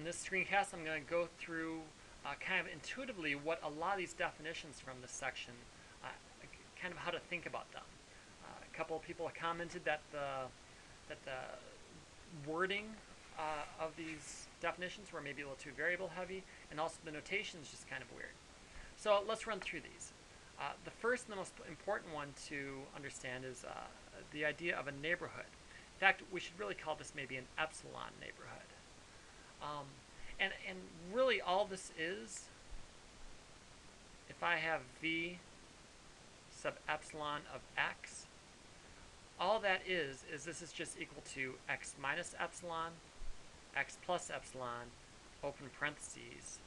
In this screencast, I'm going to go through kind of intuitively what a lot of these definitions from this section, kind of how to think about them. A couple of people have commented that the wording of these definitions were maybe a little too variable heavy, and also the notation is just kind of weird. So let's run through these. The first and the most important one to understand is the idea of a neighborhood. In fact, we should really call this maybe an epsilon neighborhood. And really all this is, if I have v sub epsilon of x, all that is this is just equal to x minus epsilon, x plus epsilon, open parentheses.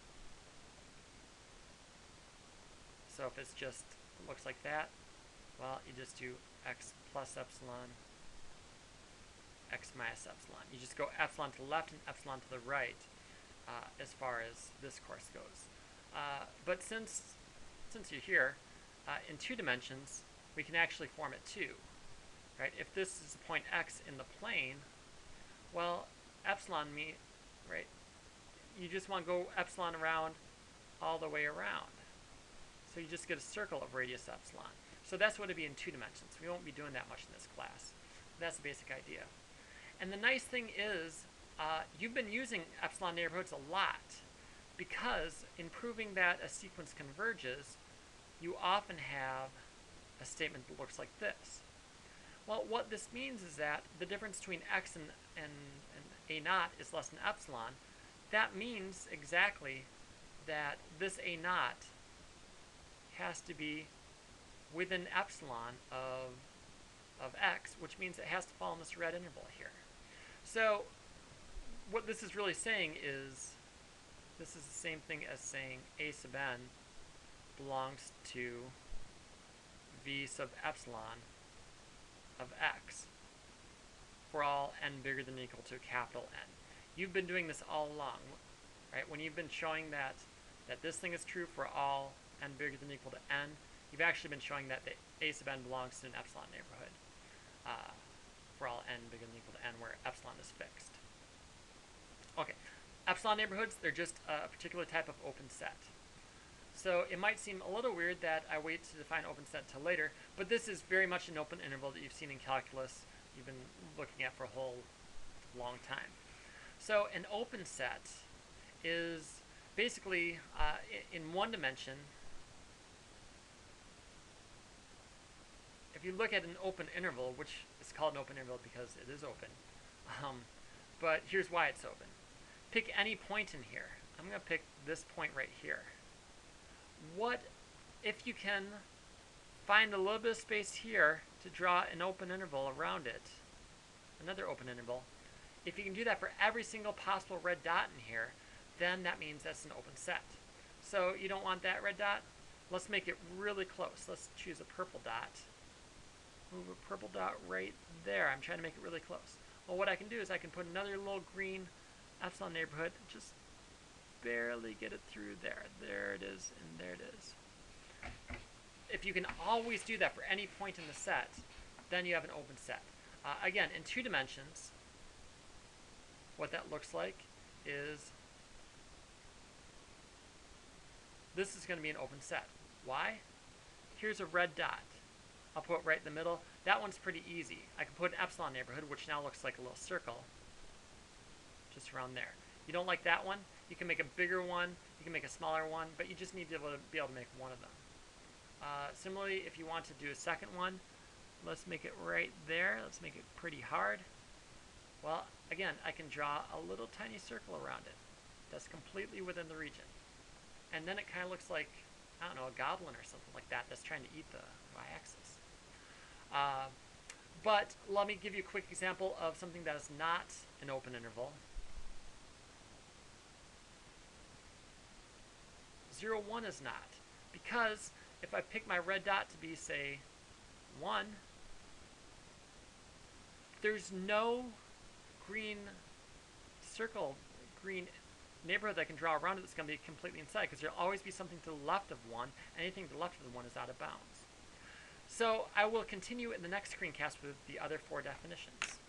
So if it's just, it looks like that, well, you just do x plus epsilon, x minus epsilon. You just go epsilon to the left and epsilon to the right as far as this course goes. But since you're here, in 2 dimensions, we can actually form it too. Right? If this is the point x in the plane, well, epsilon right? You just want to go epsilon around all the way around. So you just get a circle of radius epsilon. So that's what it'd be in 2 dimensions. We won't be doing that much in this class. That's the basic idea. And the nice thing is, you've been using epsilon neighborhoods a lot, because in proving that a sequence converges, you often have a statement that looks like this. Well, what this means is that the difference between x and a naught is less than epsilon. That means exactly that this a naught has to be within epsilon of x, which means it has to fall in this red interval here. So what this is really saying is, this is the same thing as saying a sub n belongs to v sub epsilon of x for all n bigger than or equal to capital N. You've been doing this all along, right? When you've been showing that this thing is true for all n bigger than or equal to n, you've actually been showing that the a sub n belongs to an epsilon neighborhood for all n bigger than or equal to n, where epsilon is fixed. Okay, epsilon neighborhoods, they're just a particular type of open set. So it might seem a little weird that I wait to define open set until later, but this is very much an open interval that you've seen in calculus, you've been looking at for a whole long time. So an open set is basically, in 1 dimension, if you look at an open interval, which is called an open interval because it is open, but here's why it's open. Pick any point in here. I'm going to pick this point right here. What if you can find a little bit of space here to draw an open interval around it, another open interval? If you can do that for every single possible red dot in here, then that means that's an open set. So you don't want that red dot? Let's make it really close. Let's choose a purple dot. Move a purple dot right there. I'm trying to make it really close. Well, what I can do is I can put another little green epsilon neighborhood, just barely get it through there. There it is, and there it is. If you can always do that for any point in the set, then you have an open set. Again, in 2 dimensions, what that looks like is this is going to be an open set. Why? Here's a red dot. I'll put it right in the middle. That one's pretty easy. I can put an epsilon neighborhood, which now looks like a little circle, just around there. You don't like that one? You can make a bigger one, you can make a smaller one, but you just need to be able to make one of them. Similarly, if you want to do a second one, let's make it right there. Let's make it pretty hard. Well, again, I can draw a little tiny circle around it. That's completely within the region. And then it kind of looks like, I don't know, a goblin or something like that that's trying to eat the y-axis. But let me give you a quick example of something that is not an open interval. 0, 1 is not. Because if I pick my red dot to be, say, 1, there's no green circle, green neighborhood that I can draw around it that's going to be completely inside, because there'll always be something to the left of 1. Anything to the left of the 1 is out of bounds. So I will continue in the next screencast with the other 4 definitions.